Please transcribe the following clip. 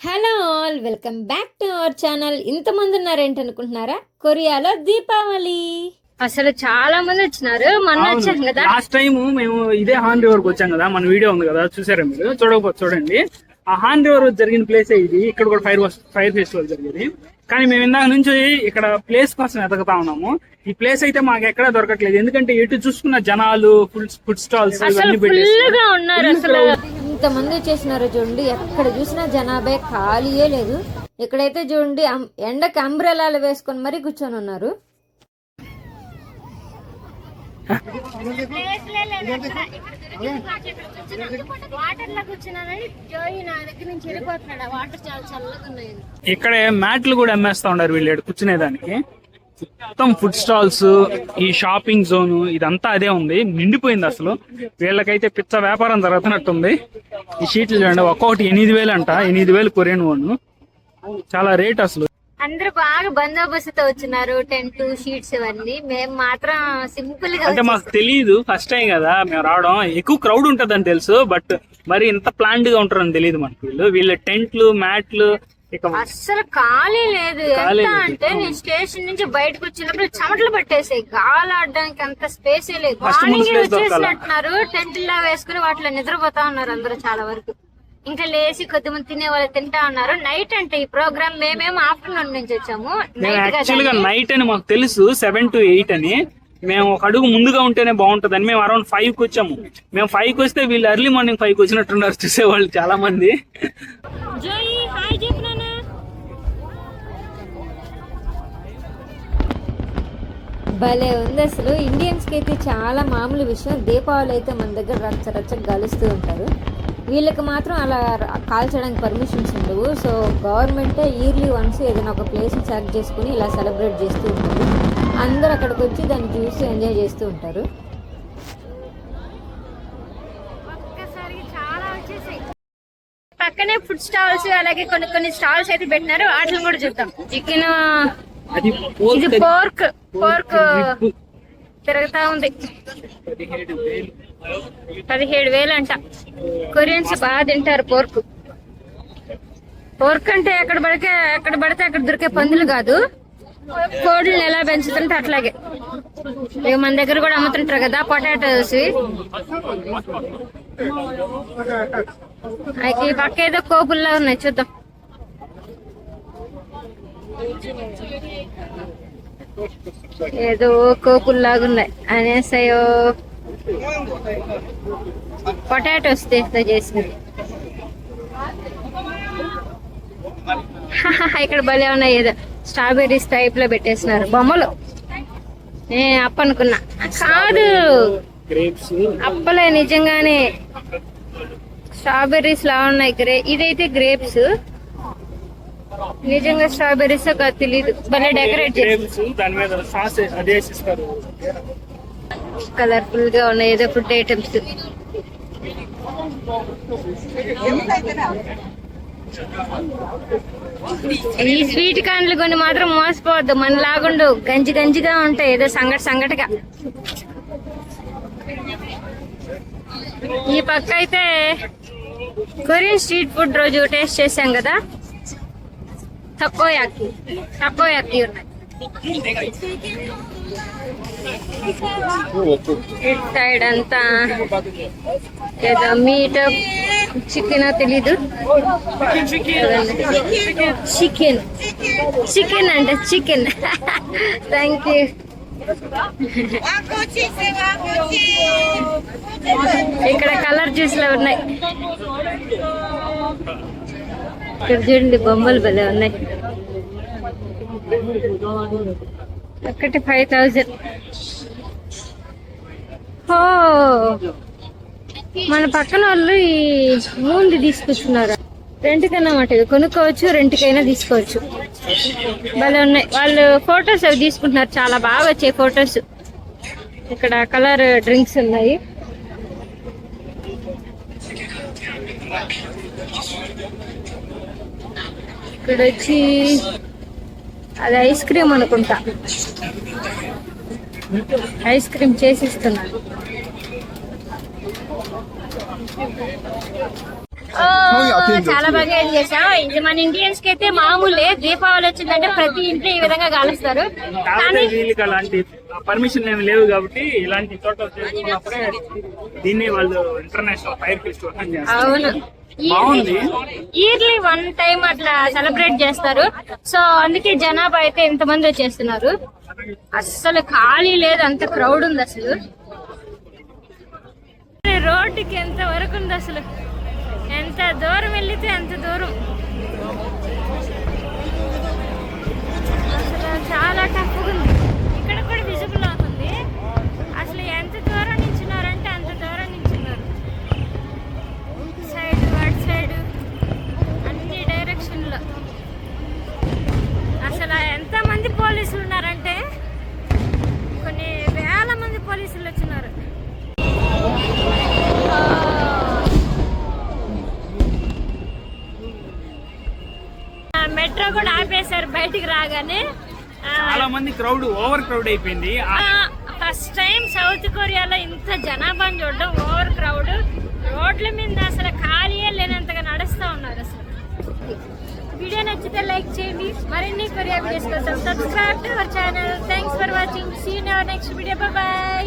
Hello all, welcome back to our channel. ఇంతమంది ఉన్నారేంటి అనుకుంటున్నారా? కొరియాలో దీపావళి అసలు చాలా మంది వచ్చినారు. మొన్న వచ్చాం కదా, లాస్ట్ టైం మేము ఇదే హాన్ రివర్ కి వచ్చాం కదా, మన వీడియో ఉంది కదా, చూసారా మీరు? చూడకపోతే చూడండి. ఆ హాన్ రివర్ జరిగిన ప్లేస్ ఇది. ఇక్కడ కూడా ఫైర్ ఫెస్టివల్ జరిగేది. కానీ మేము ఇందాక నుంచి ఇక్కడ ప్లేస్ కోసం ఎతకుతా ఉన్నాము. ఈ ప్లేస్ అయితే మాకు ఎక్కడా దొరకట్లేదు. ఎందుకంటే ఎటు చూసుకున్న జనాలు, ఫుడ్ స్టాల్స్ ఇవన్నీ పెట్టేసి ఇంతమంది వచ్చేసినారు. చూడండి, ఎక్కడ చూసినా జనాభా ఖాళీయే లేదు. ఇక్కడైతే చూడండి, ఎండకి అంబ్రెలాలు వేసుకొని మరీ కూర్చొని ఉన్నారు. ఇక్కడే మ్యాట్లు కూడా అమ్మేస్తా ఉన్నారు వీళ్ళు కూర్చునేదానికి. మొత్తం ఫుడ్ స్టాల్స్, ఈ షాపింగ్ జోన్ ఇదంతా అదే ఉంది, నిండిపోయింది. అసలు వీళ్ళకైతే పిచ్చ వ్యాపారం జరుగుతున్నట్టుంది. ఈ షీట్లు చూడండి, ఒక్కొక్కటి 8,000 అంట. 8,000 కొరియన్ వన్. చాలా రేట్ అసలు. అందరూ బాగా బందోబస్తుతో వచ్చినారు. టెంట్, షీట్స్ ఇవన్నీ. మేము మాత్రం సింపుల్ గా, అంటే మాకు తెలియదు, ఫస్ట్ టైం కదా మేము రావడం. ఎక్కువ క్రౌడ్ ఉంటదని తెలుసు, బట్ మరి ఇంత ప్లాన్డ్ గా ఉంటారని తెలియదు మనకు. వీళ్ళు టెంట్లు, మ్యాట్లు అస్సలు ఖాళీ లేదు. ఎంత అంటే నేను స్టేషన్ నుంచి బయటకు వచ్చినప్పుడు చెమటలు పట్టేసాయి. గాలి ఆడడానికి అంత స్పేస్ లేదు. మార్నింగ్ వచ్చేసినట్టున్నారు, టెంట్ లా వేసుకుని వాటిలో నిద్రపోతా ఉన్నారు అందరూ చాలా వరకు. ఇంకా లేచి కొద్దిమంది తినే వాళ్ళు తింటా ఉన్నారు. నైట్ అంటే ఈ ప్రోగ్రామ్, మేమేమో ఆఫ్టర్నూన్ నుంచి వచ్చాము. యాక్చువల్ గా నైట్ అని మాకు తెలుసు, 7 to 8 అని. మేము ఒక అడుగు ముందుగా ఉంటేనే బాగుంటదని మేము అరౌండ్ 5 కి వచ్చాము. మేము 5 కి వస్తే వీళ్ళు ఎర్లీ మార్నింగ్ 5 కి వచ్చినట్టున్నారు చూసేవాళ్ళు చాలా మంది. భలే ఉంది అసలు. ఇండియన్స్ కి అయితే చాలా మామూలు విషయం. దీపావళి అయితే మన దగ్గర రచ్చ కలుస్తూ ఉంటారు. వీళ్ళకి మాత్రం అలా కాల్చడానికి పర్మిషన్స్ ఉండవు. సో గవర్నమెంటే ఇయర్లీ వన్స్ ఏదైనా ఒక ప్లేస్ సెలెక్ట్ చేసుకుని ఇలా సెలబ్రేట్ చేస్తూ ఉంటారు. అందరూ అక్కడికి వచ్చి దాన్ని చూసి ఎంజాయ్ చేస్తూ ఉంటారు. పక్కనే ఫుడ్ స్టాల్స్, అలాగే కొన్ని స్టాల్స్ అయితే పెట్టినారు. వాటిని కూడా చూద్దాం. చికెన్, ఇది పోర్క్ తిరుగుతా ఉంది. 17,000 అంట. కొరియన్స్ బాగా తింటారు పోర్క్. అంటే ఎక్కడ పడితే అక్కడ దొరికే పందులు కాదు, కోడిని ఎలా పెంచుతుంటే అట్లాగే. ఇక మన దగ్గర కూడా అమ్ముతుంటారు కదా పొటాటోస్. ఈ పక్క ఏదో కోపుల్లా ఉన్నాయి, చూద్దాం. ఏదో కోపుల్లాగా ఉన్నాయి అనేసయో. పొటాటోస్ చేసింది. ఇక్కడ భలే ఉన్నాయి. ఏదో స్ట్రాబెర్రీస్ టైప్ లో పెట్టేసినారు బొమ్మలు. నేను అప్పనుకున్నా, కాదు అప్పలే, నిజంగానే స్ట్రాబెర్రీస్ లా ఉన్నాయి. ఇదైతే గ్రేప్స్. నిజంగా స్ట్రాబెర్రీస్ కాదు తెలీదు. భలే డెకరేట్ చేసి కలర్ఫుల్ గా ఉన్నాయి. ఏదో ఫుడ్ ఐటమ్స్. ఈ స్వీట్ కార్న్లు కొన్ని మాత్రం మోసపోవద్దు, మన లాగుండు గంజిగా ఉంటాయి. ఏదో సంగటిగా. ఈ పక్క అయితే కొరియన్ స్ట్రీట్ ఫుడ్ రోజు టేస్ట్ చేసాం కదా, టకోయాకి ఉన్నాయి. ఇటు సైడ్ అంతా ఏదో మీట్, చికెన్ తెలీదు. చికెన్ అంటే చికెన్. Thank you. ఇక్కడ కలర్ జ్యూస్లు ఉన్నాయి. ఇక్కడ చూడండి, బొమ్మలు భలే ఉన్నాయి. ఒకటి 5,000. ఓ, మన పక్కన వాళ్ళు ఈ మూంది తీసుకొచ్చున్నారు. రెంట్కి అన్నమాట. ఇది కొనుక్కోవచ్చు, రెంట్కైనా తీసుకోవచ్చు. భలే ఉన్నాయి. వాళ్ళు ఫొటోస్ అవి తీసుకుంటున్నారు. చాలా బాగా వచ్చాయి ఫొటోస్. ఇక్కడ కలర్ డ్రింక్స్ ఉన్నాయి. ఇక్కడ వచ్చి అది ఐస్ క్రీమ్ అనుకుంటా. ఐస్ క్రీమ్ చేసిస్తున్నారు. చాలా బాగా ఎంజాయ్ చేసాం. ఇది మన ఇండియన్స్ కి అయితే మామూలే, దీపావళి వచ్చిందంటే ప్రతి ఇంట్లో ఈ విధంగా కాలుస్తారు. కాకపోతే వీళ్ళకి అలాంటి పర్మిషన్ ఏమి లేవు కాబట్టి ఇలాంటి చోట చేసుకున్నప్పుడే దీన్ని వాళ్ళు ఇంటర్నేషనల్ ఫైర్ ఫెస్టివల్ అని చేస్తారు. అవును, బాగుంది. ఇయర్లీ 1 టైం అట్లా సెలబ్రేట్ చేస్తారు. సో అందుకే జనాభా అయితే ఇంతమంది వచ్చేస్తున్నారు. అస్సలు ఖాళీ లేదు, అంత క్రౌడ్ ఉంది. అసలు రోడ్డుకి ఎంత వరకు ఉంది, అసలు ఎంత దూరం వెళ్తే అంత దూరం. అసలు చాలా టఫ్ ఉంది. ఇక్కడ కూడా విజిబుల్ అవుతుంది. అసలు ఎంత దూరం నించున్నారంటే అంత దూరం నించున్నారు. సైడ్ వాట్ సైడ్ అన్ని డైరెక్షన్ లో. అసలు ఎంత మంది పోలీసులు ఉన్నారంటే కొన్ని వేల మంది పోలీసులు వచ్చినారు. మెట్రో కూడా ఆపేశారు బయటికి రాగానే. చాలా మంది క్రౌడ్, ఓవర్ క్రౌడ్ అయిపోయింది. ఫస్ట్ టైం సౌత్ కొరియాలో ఇంత జనాభాని చూడడం, ఓవర్ క్రౌడ్. రోడ్ల మీద అసలు ఖాళీయే లేనంతగా నడుస్తూ ఉన్నారు. అసలు వీడియో నచ్చితే లైక్ చేయండి. మరిన్ని కొరియా వీడియోస్ కోసం subscribe to our channel. Thanks for watching. See you in our next video. Bye by.